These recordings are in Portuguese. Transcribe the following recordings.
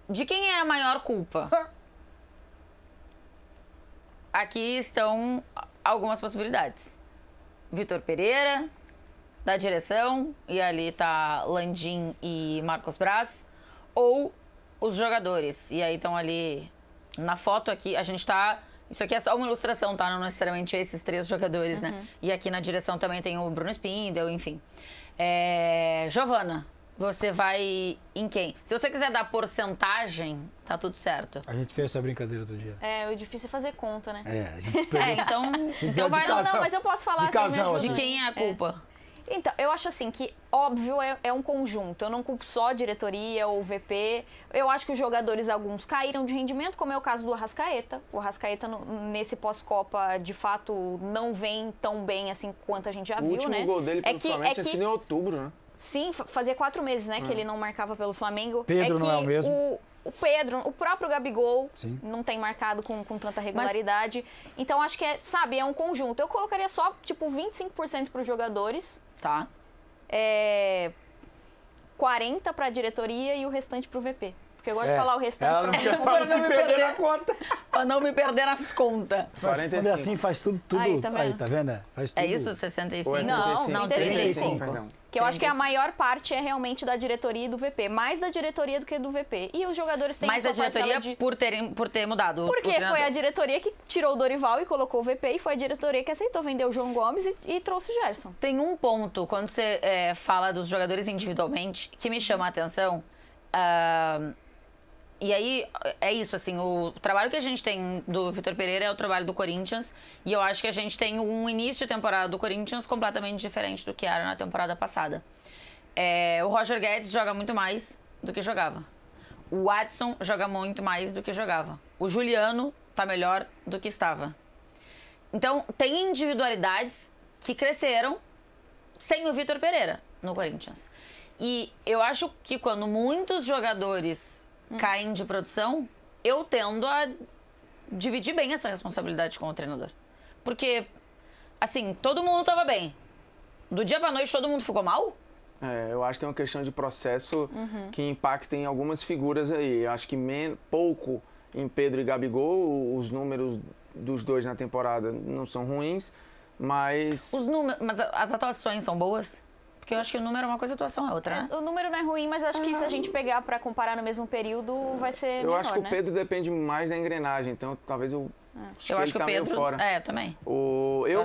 De quem é a maior culpa? Aqui estão algumas possibilidades. Vitor Pereira, da direção, e ali tá Landim e Marcos Braz, ou os jogadores. E aí estão ali na foto aqui, a gente tá... Isso aqui é só uma ilustração, tá? Não necessariamente esses 3 jogadores, né? E aqui na direção também tem o Bruno Spindel, enfim. Giovana, você vai em quem? Se você quiser dar porcentagem, tá tudo certo. A gente fez essa brincadeira outro dia. O difícil é fazer conta, né? A gente perdeu. Então vai... Não, mas eu posso falar... De quem é a culpa? Então, eu acho assim que, óbvio, é um conjunto. Eu não culpo só a diretoria ou o VP. Eu acho que os jogadores, alguns, caíram de rendimento, como é o caso do Arrascaeta. O Arrascaeta, nesse pós-Copa, de fato, não vem tão bem assim quanto a gente já viu, né? O último gol dele pelo Flamengo tinha sido em outubro, né? Sim, fazia 4 meses, né, que ele não marcava pelo Flamengo. Pedro não é o mesmo. O Pedro, o próprio Gabigol, Sim, não tem marcado com tanta regularidade. Então, acho que é um conjunto. Eu colocaria só, tipo, 25% para os jogadores. Tá. 40% para a diretoria e o restante para o VP. Porque eu gosto de falar o restante para não perder na conta. Para não me perder nas contas. 45. Quando é assim, faz tudo. Aí, tá vendo? Faz tudo. É isso, 65? Não, 35. Perdão. Que eu acho que a maior parte é realmente da diretoria e do VP. Mais da diretoria do que do VP. E os jogadores têm mais da diretoria por ter mudado. Porque foi a diretoria que tirou o Dorival e colocou o VP. E foi a diretoria que aceitou vender o João Gomes e trouxe o Gerson. Tem um ponto, quando você fala dos jogadores individualmente, que me chama a atenção. E aí, é isso, assim, o trabalho que a gente tem do Vitor Pereira é o trabalho do Corinthians, e eu acho que a gente tem um início de temporada do Corinthians completamente diferente do que era na temporada passada. O Roger Guedes joga muito mais do que jogava. O Watson joga muito mais do que jogava. O Juliano tá melhor do que estava. Então, tem individualidades que cresceram sem o Vitor Pereira no Corinthians. E eu acho que quando muitos jogadores caem de produção, eu tendo a dividir bem essa responsabilidade com o treinador. Porque, assim, todo mundo tava bem. Do dia pra noite, todo mundo ficou mal? Eu acho que tem uma questão de processo que impacta em algumas figuras aí. Eu acho que pouco em Pedro e Gabigol. Os números dos dois na temporada não são ruins, mas... Mas as atuações são boas? Porque eu acho que o número é uma coisa, a atuação é outra, né? O número não é ruim, mas acho que se a gente pegar pra comparar no mesmo período, vai ser melhor, acho que o Pedro depende mais da engrenagem, então talvez eu acho que o Pedro fora. Eu também. Eu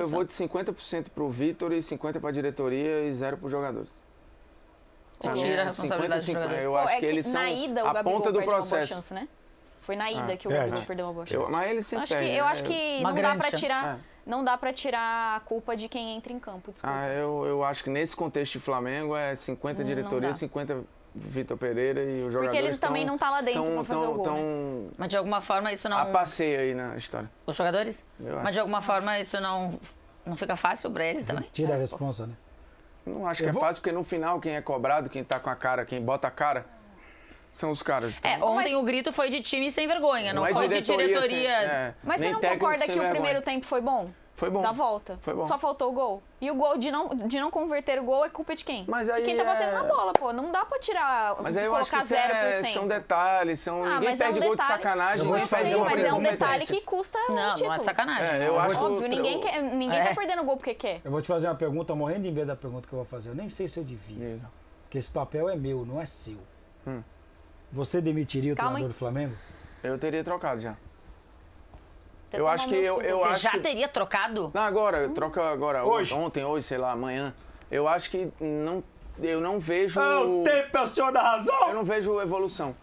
vou de 50% pro Vitor e 50% pra diretoria e 0% pros jogadores. Tira a responsabilidade dos jogadores. Eu acho que eles são a ponta do processo. Chance, né? Foi na ida que o Gabigol perdeu uma boa chance. Mas ele sempre perde. Eu acho que não dá pra tirar... Não dá pra tirar a culpa de quem entra em campo, desculpa. Eu acho que nesse contexto de Flamengo é 50 diretoria, 50 Vitor Pereira e os jogadores. Porque ele também não tá lá dentro pra fazer o gol, né? Mas de alguma forma isso não... A passeio aí na história. Os jogadores? Mas de alguma forma isso não fica fácil pra eles também? Tira a responsa, né? Não acho que é fácil, porque no final quem é cobrado, quem tá com a cara, quem bota a cara, são os caras. Então. Ontem o grito foi de time sem vergonha, não foi de diretoria. Mas você não concorda que o primeiro tempo foi bom? Foi bom. Da volta. Foi bom. Só faltou o gol. E o gol de não converter o gol é culpa de quem? Mas aí de quem tá batendo na bola, pô. Não dá pra tirar, mas aí eu acho que 0%. São detalhes, ninguém perde gol de sacanagem, ninguém perde gol por mas é um detalhe que custa um título. Não é sacanagem. Eu acho óbvio, ninguém tá perdendo gol porque quer. Eu vou te fazer uma pergunta, morrendo de medo da pergunta que eu vou fazer. Eu nem sei se eu devia. Porque esse papel é meu, não é seu. Você demitiria o treinador do Flamengo? Eu teria trocado já. Eu acho que Você já teria trocado? Não, agora, troca agora. Hoje? Ontem, hoje, sei lá, amanhã. Eu acho que eu não vejo... O tempo é o senhor da razão! Eu não vejo evolução.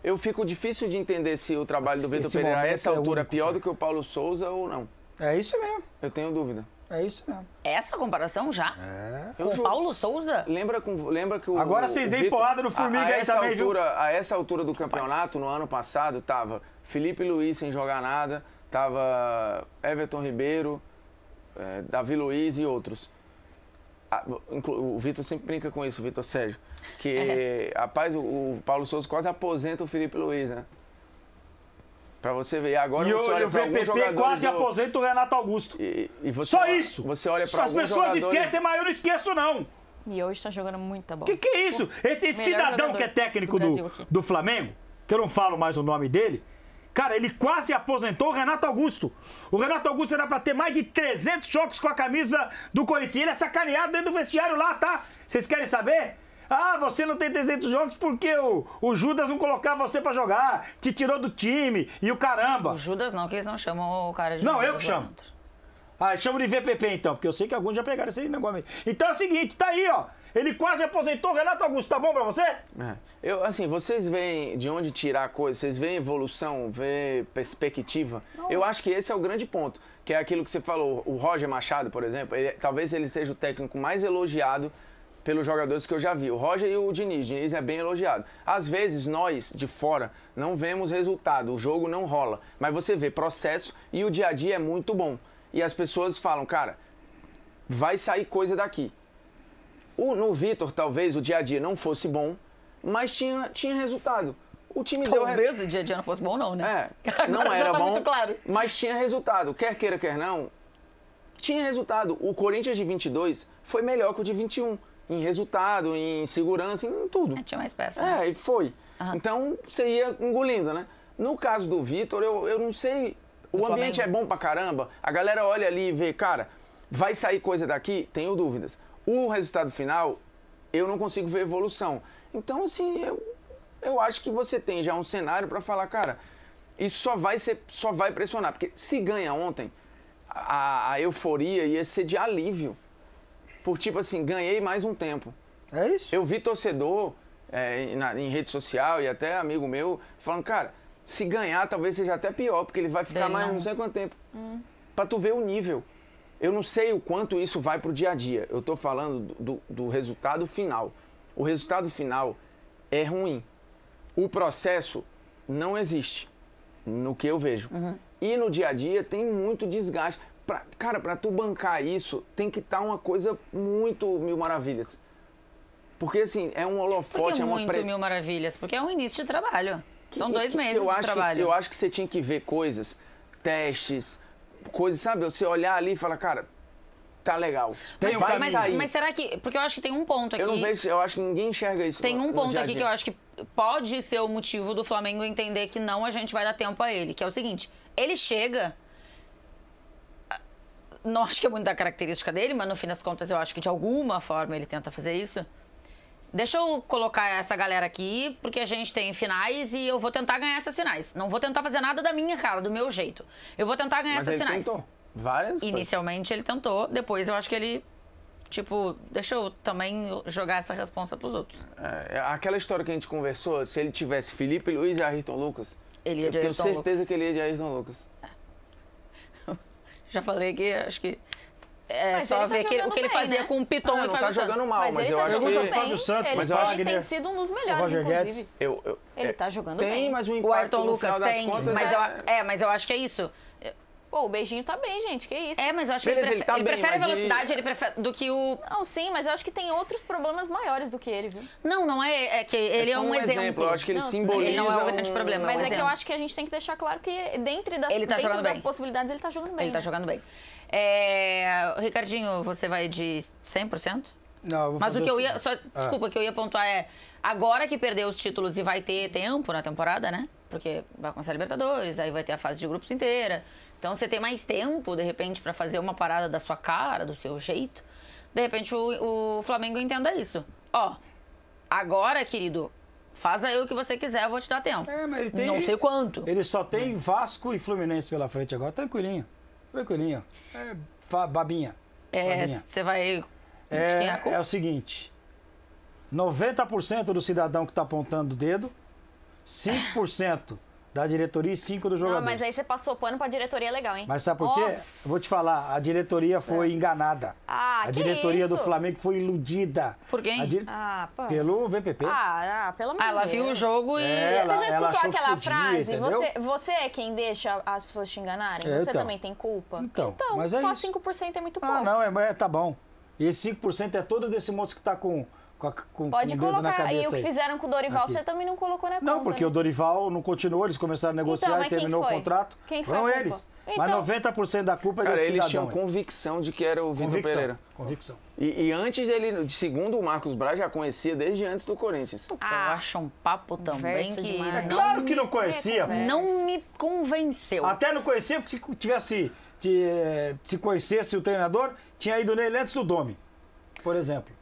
Eu fico difícil de entender se o trabalho do Vitor Pereira a essa altura é pior do que o Paulo Souza ou não. É isso mesmo. Eu tenho dúvida. É isso mesmo. Essa comparação já? Com o Paulo Souza? Lembra que o... Agora vocês deem porrada no Formiga aí também, viu? A essa altura do campeonato, no ano passado, tava Felipe Luiz sem jogar nada, tava Everton Ribeiro, Davi Luiz e outros. O Vitor sempre brinca com isso, o Vitor Sérgio. Que, rapaz, o Paulo Souza quase aposenta o Felipe Luiz, né? Pra você ver. Agora você olha pra alguns jogadores... E o VPP quase aposenta o Renato Augusto. E você, só isso! Você olha pra alguns jogadores... As pessoas esquecem, mas eu não esqueço, não. E hoje tá jogando muita bola. Que é isso? Esse cidadão que é técnico do Flamengo, que eu não falo mais o nome dele, cara, ele quase aposentou o Renato Augusto. O Renato Augusto era pra ter mais de 300 jogos com a camisa do Corinthians. Ele é sacaneado dentro do vestiário lá, tá? Vocês querem saber? Ah, você não tem 300 jogos porque o Judas não colocava você pra jogar, te tirou do time e o caramba. O Judas não, que eles não chamam o cara de Não, Judas eu que chamo. Ah, chamo de VPP então, porque eu sei que alguns já pegaram esse negócio aí. Então é o seguinte, tá aí, ó. Ele quase aposentou o Renato Augusto, tá bom pra você? Assim, vocês veem de onde tirar coisas, vocês veem evolução, veem perspectiva. Não. Eu acho que esse é o grande ponto, que é aquilo que você falou. O Roger Machado, por exemplo, talvez ele seja o técnico mais elogiado pelos jogadores que eu já vi. O Roger e o Diniz. O Diniz é bem elogiado. Às vezes, nós, de fora, não vemos resultado. O jogo não rola. Mas você vê processo e o dia a dia é muito bom. E as pessoas falam, cara, vai sair coisa daqui. No Vitor, talvez, o dia a dia não fosse bom, mas tinha resultado. O time deu... Talvez o dia a dia não fosse bom, não, né? Não era tá bom, muito claro. Mas tinha resultado. Quer queira, quer não, tinha resultado. O Corinthians de 22 foi melhor que o de 21. Em resultado, em segurança, em tudo. Tinha mais peça. Né? E foi. Uhum. Então, você ia engolindo, né? No caso do Vitor, eu não sei... O ambiente é bom pra caramba. A galera olha ali e vê, cara, vai sair coisa daqui? Tenho dúvidas. O resultado final, eu não consigo ver evolução. Então, assim, eu acho que você tem já um cenário pra falar, cara, isso só vai pressionar. Porque se ganha ontem, a euforia ia ser de alívio. Por tipo assim, ganhei mais um tempo. É isso. Eu vi torcedor em rede social e até amigo meu falando, cara, se ganhar talvez seja até pior, porque ele vai ficar mais não sei quanto tempo. Pra tu ver o nível. Eu não sei o quanto isso vai pro dia a dia. Eu tô falando do resultado final. O resultado final é ruim. O processo não existe, no que eu vejo. E no dia a dia tem muito desgaste. Cara, pra tu bancar isso, tem que estar uma coisa muito mil maravilhas. Porque, assim, é um holofote, é uma muito mil maravilhas? Porque é um início de trabalho. São 2 meses de trabalho. Eu acho que você tinha que ver coisas, testes, coisas, sabe? Você olhar ali e falar, cara, tá legal. Mas será que... Porque eu acho que tem um ponto aqui... Eu acho que ninguém enxerga isso. Tem um ponto aqui que eu acho que pode ser o motivo do Flamengo entender que não, a gente vai dar tempo a ele. Que é o seguinte, ele chega... Não acho que é muito da característica dele, mas no fim das contas eu acho que de alguma forma ele tenta fazer isso. Deixa eu colocar essa galera aqui, porque a gente tem finais e eu vou tentar ganhar essas finais. Não vou tentar fazer nada da minha cara, do meu jeito. Eu vou tentar ganhar essas finais. Tentou várias Inicialmente ele tentou, depois eu acho que ele... Tipo, deixa eu também jogar essa responsa pros outros. Aquela história que a gente conversou, se ele tivesse Felipe Luiz e Ayrton Lucas, ele ia de Ayrton Lucas. Eu tenho certeza que ele ia de Ayrton Lucas. Já falei que acho que só ver o que ele fazia, né? Com o Piton e o Fábio Santos. Não tá jogando mal, mas eu acho que... Ele tem sido um dos melhores, inclusive. Ele tá jogando bem. Mas o Ayrton Lucas tem, mas eu acho que é isso. Pô, o Beijinho tá bem, gente, que isso. Mas eu acho que ele prefere a velocidade, ele prefere do que o... Não, sim, mas eu acho que tem outros problemas maiores do que ele, viu? Não é que ele é um exemplo. Eu acho que ele simboliza... Ele não é o grande problema, mas que eu acho que a gente tem que deixar claro que dentro das possibilidades ele tá jogando bem. Ele tá jogando bem. Ricardinho, você vai de 100%? Não, eu vou mas o que eu ia... Desculpa, o que eu ia pontuar é... Agora que perdeu os títulos e vai ter tempo na temporada, né? Porque vai começar a Libertadores, aí vai ter a fase de grupos inteira. Então, você tem mais tempo, de repente, para fazer uma parada da sua cara, do seu jeito. De repente, o Flamengo entenda isso. Agora, querido, faz aí o que você quiser, eu vou te dar tempo. Mas ele tem... Não sei quanto. Ele só tem Vasco e Fluminense pela frente agora. Tranquilinho. Babinha. Você vai... De quem é a culpa? É o seguinte. 90% do cidadão que está apontando o dedo, 5% da diretoria e 5% dos jogadores. Não, mas aí você passou pano pra diretoria legal, hein? Mas sabe por quê? Eu vou te falar, a diretoria foi enganada. A diretoria do Flamengo foi iludida. Por quem? Pelo VPP. Pelo amor de Deus. Ela viu o jogo e... Você já escutou aquela frase? Entendeu? Você é quem deixa as pessoas te enganarem? Você também tem culpa? Então mas só 5% é muito pouco. Não, tá bom. E esse 5% é todo desse moço que tá com Pode o dedo na cabeça. E o que fizeram com o Dorival, você também não colocou na conta. Não, porque o Dorival não continuou, eles começaram a negociar e terminou o contrato. Quem foi Foram eles. Mas 90% da culpa é desse cidadão. Eles tinham convicção de que era o Vitor Pereira. Convicção. E antes dele, segundo o Marcos Braz, já conhecia desde antes do Corinthians. Eu acho um papo também que... É claro que não conhecia. Não me convenceu. Até não conhecia, porque se tivesse... Se conhecesse o treinador, tinha ido nele antes do Domi, por exemplo.